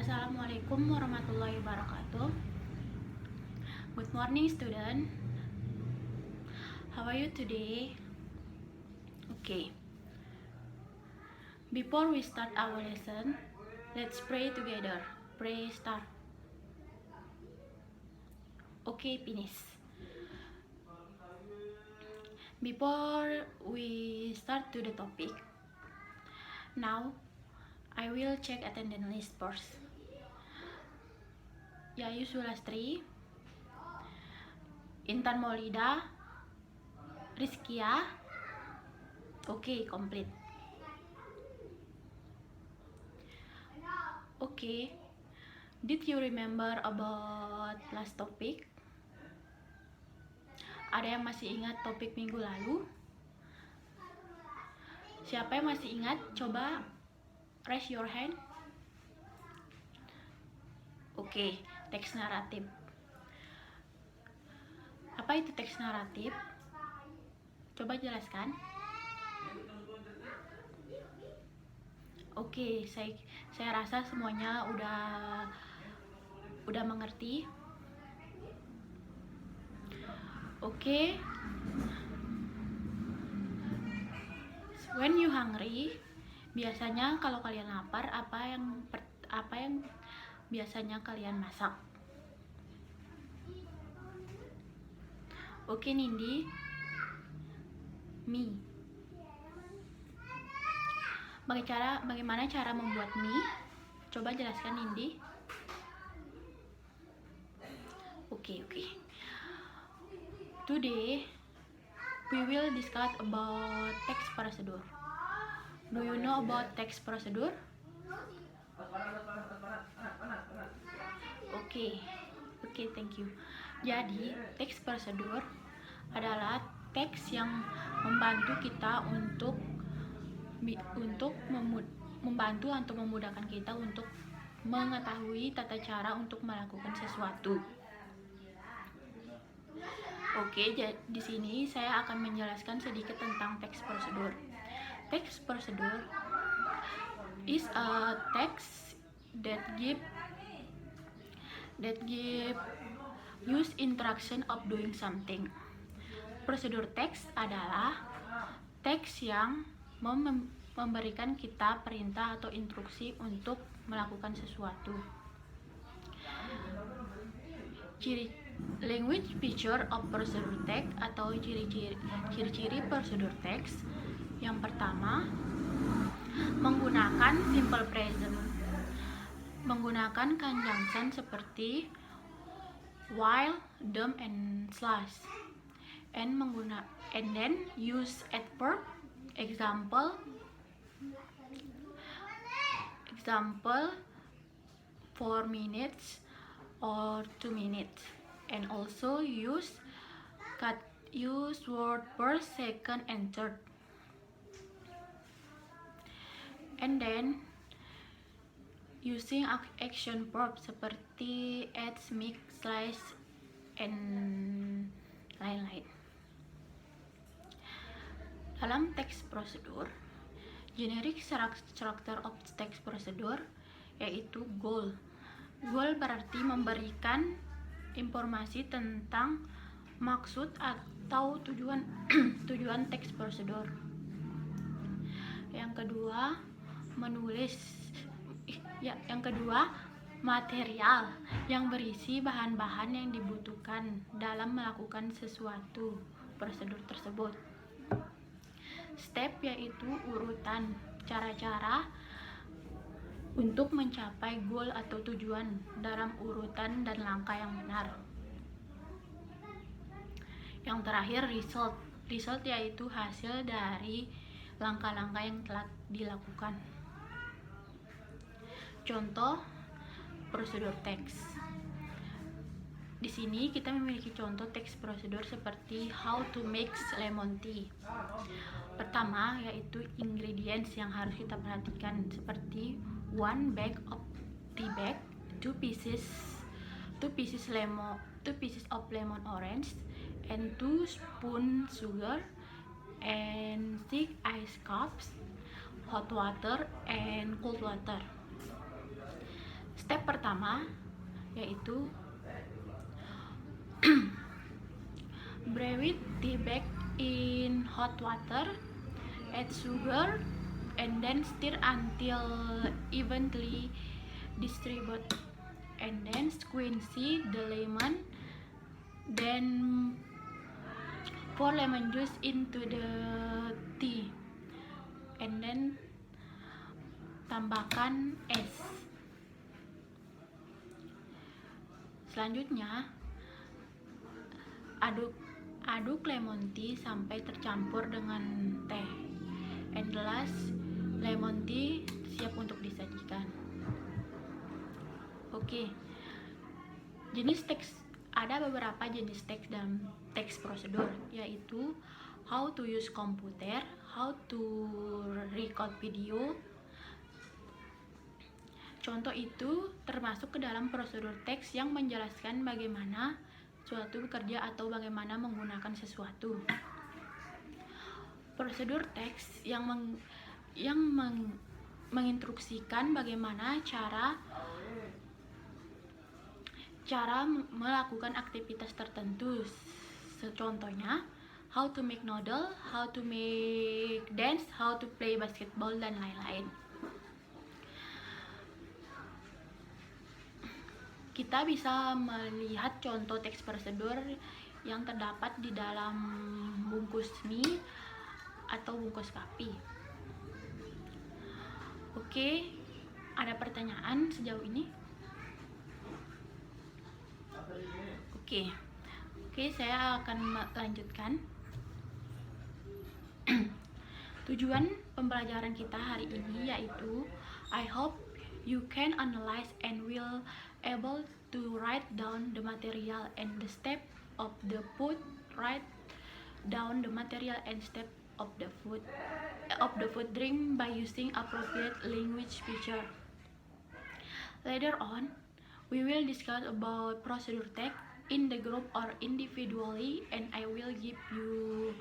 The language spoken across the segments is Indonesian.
Assalamualaikum warahmatullahi wabarakatuh. Good morning, student. How are you today? Okay. Before we start our lesson, let's pray together. Pray start. Okay, finish. Before we start to the topic, now I will check attendance list first. Yayu Sulastri, Intan Maulida, Rizkia. Okay, complete. Okay, did you remember about last topic? Ada yang masih ingat topik minggu lalu? Siapa yang masih ingat? Coba raise your hand. Oke, teks naratif. Apa itu teks naratif? Coba jelaskan. Oke, saya rasa semuanya udah mengerti. Oke. When you hungry, biasanya kalau kalian lapar, apa yang biasanya kalian masak? Oke, Nindi. Mie. Bagaimana cara membuat mie? Coba jelaskan, Nindi. Oke. Today we will discuss about text procedure. Do you know about text procedure? Oke, thank you. Jadi, text procedure adalah teks yang membantu kita untuk membantu atau memudahkan kita untuk mengetahui tata cara untuk melakukan sesuatu. Oke, di sini saya akan menjelaskan sedikit tentang text procedure. Text procedure is a text that give use instruction of doing something. Prosedur teks adalah teks yang memberikan kita perintah atau instruksi untuk melakukan sesuatu. Language feature of procedure text atau ciri-ciri prosedur teks. Yang pertama, menggunakan simple present, menggunakan conjunction seperti while, them, and slash, and then use adverb. Example 4 minutes or 2 minutes, and also use word first, second, and third. And then using action verb seperti add, mix, slice, and lain-lain. Dalam text procedure, generic structure of text procedure yaitu goal. Goal berarti memberikan informasi tentang maksud atau tujuan text procedure. Yang kedua, material yang berisi bahan-bahan yang dibutuhkan dalam melakukan sesuatu prosedur tersebut. Step yaitu urutan, cara-cara untuk mencapai goal atau tujuan dalam urutan dan langkah yang benar. Yang terakhir, result yaitu hasil dari langkah-langkah yang telah dilakukan. Contoh prosedur teks. Di sini kita memiliki contoh teks prosedur seperti how to make lemon tea. Pertama yaitu ingredients yang harus kita perhatikan seperti 1 bag of tea bag, 2 pieces of lemon orange, and 2 spoon sugar, and 6 ice cups, hot water and cold water. Step pertama yaitu brew tea bag in hot water, add sugar, and then stir until evenly distributed, and then squeeze the lemon, then pour lemon juice into the tea, and then tambahkan es. Selanjutnya aduk lemon tea sampai tercampur dengan teh. And the last, lemon tea siap untuk disajikan. Oke. Ada beberapa jenis teks dalam teks prosedur, yaitu how to use computer, how to record video. Contoh itu termasuk ke dalam prosedur teks yang menjelaskan bagaimana suatu bekerja atau bagaimana menggunakan sesuatu. Prosedur teks yang menginstruksikan bagaimana cara melakukan aktivitas tertentu. Contohnya, how to make noodle, how to make dance, how to play basketball, dan lain-lain. Kita bisa melihat contoh teks prosedur yang terdapat di dalam bungkus mie atau bungkus kopi. Oke, ada pertanyaan sejauh ini? Oke, saya akan melanjutkan. Tujuan pembelajaran kita hari ini yaitu I hope you can analyze and will able to write down the material and the step of the food. Write down the material and step of the food drink by using appropriate language feature. Later on, we will discuss about procedure text in the group or individually, and I will give you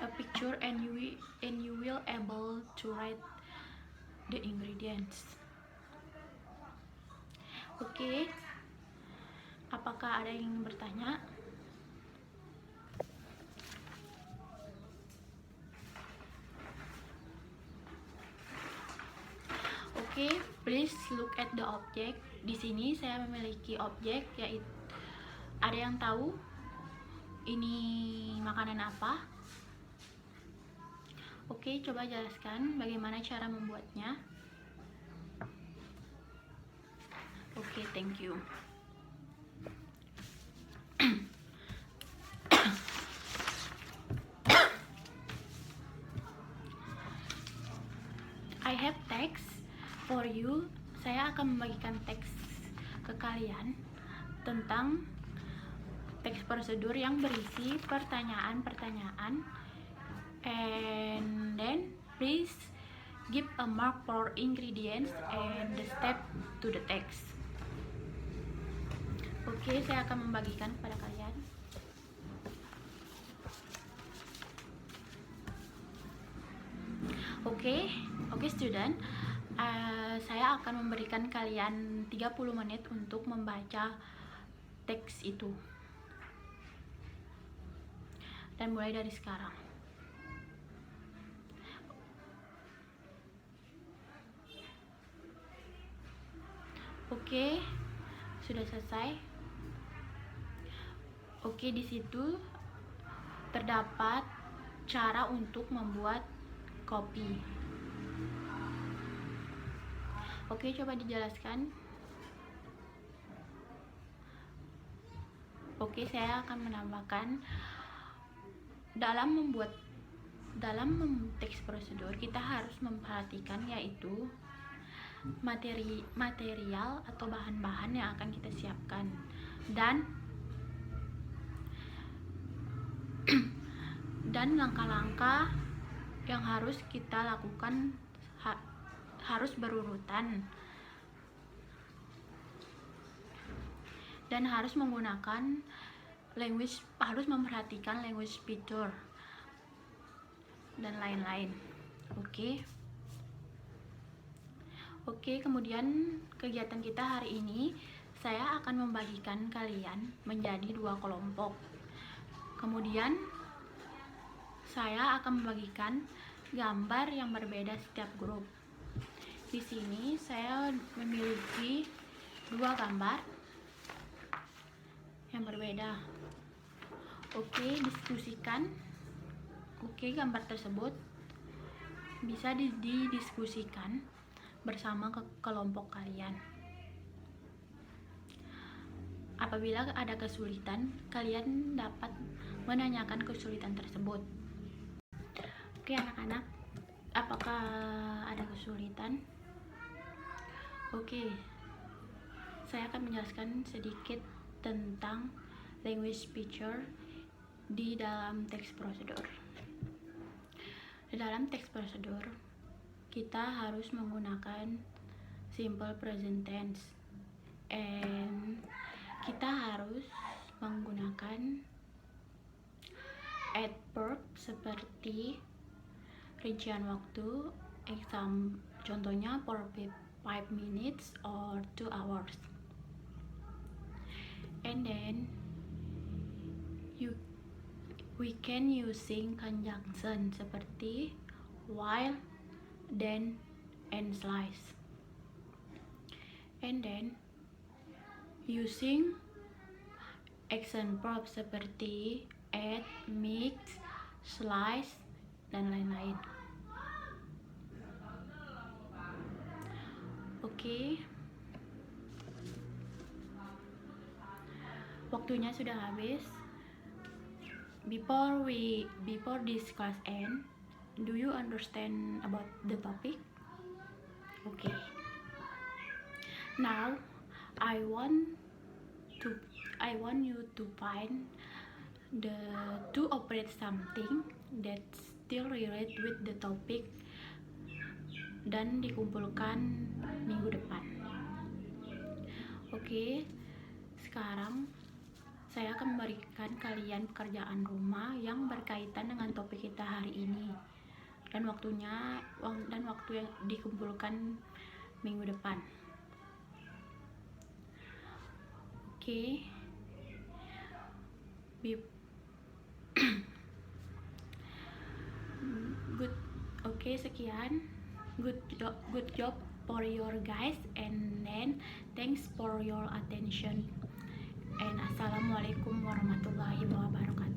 a picture and you will able to write the ingredients. Oke, apakah ada yang ingin bertanya? Oke, please look at the object. Di sini saya memiliki objek, yaitu ada yang tahu ini makanan apa? Oke, coba jelaskan bagaimana cara membuatnya. Oke, thank you. I have text for you. Saya akan membagikan teks ke kalian tentang teks prosedur yang berisi pertanyaan-pertanyaan, and then please give a mark for ingredients and the step to the text. Oke, saya akan membagikan kepada kalian. Oke, student. Saya akan memberikan kalian 30 menit untuk membaca teks itu. Dan mulai dari sekarang. Oke, sudah selesai. Oke, di situ terdapat cara untuk membuat kopi. Oke, coba dijelaskan. Oke, saya akan menambahkan dalam teks prosedur kita harus memperhatikan yaitu material atau bahan-bahan yang akan kita siapkan, dan langkah-langkah yang harus kita lakukan harus berurutan, dan harus memperhatikan language feature dan lain-lain. Oke, kemudian kegiatan kita hari ini, saya akan membagikan kalian menjadi 2 kelompok. Kemudian saya akan membagikan gambar yang berbeda setiap grup. Di sini saya memiliki 2 gambar yang berbeda. Oke, diskusikan. Oke, gambar tersebut bisa didiskusikan bersama kelompok kalian. Apabila ada kesulitan, kalian dapat menanyakan kesulitan tersebut. Oke anak-anak, apakah ada kesulitan? Oke, saya akan menjelaskan sedikit tentang language picture di dalam text procedure. Di dalam text procedure, kita harus menggunakan simple present tense, and kita harus menggunakan adverb seperti rincian waktu, contohnya for 5 minutes or 2 hours. And then we can using conjunction seperti while, then, and slice. And then using action verb seperti add, mix, slice, dan lain-lain. Oke. Waktunya sudah habis. Before this class end, do you understand about the topic? Okay. Now I want you to find to operate something that still relate with the topic dan dikumpulkan minggu depan. Oke, sekarang saya akan memberikan kalian pekerjaan rumah yang berkaitan dengan topik kita hari ini dan waktu yang dikumpulkan minggu depan. Oke. Good. Oke, sekian. Good job for your guys, and then thanks for your attention. And assalamualaikum warahmatullahi wabarakatuh.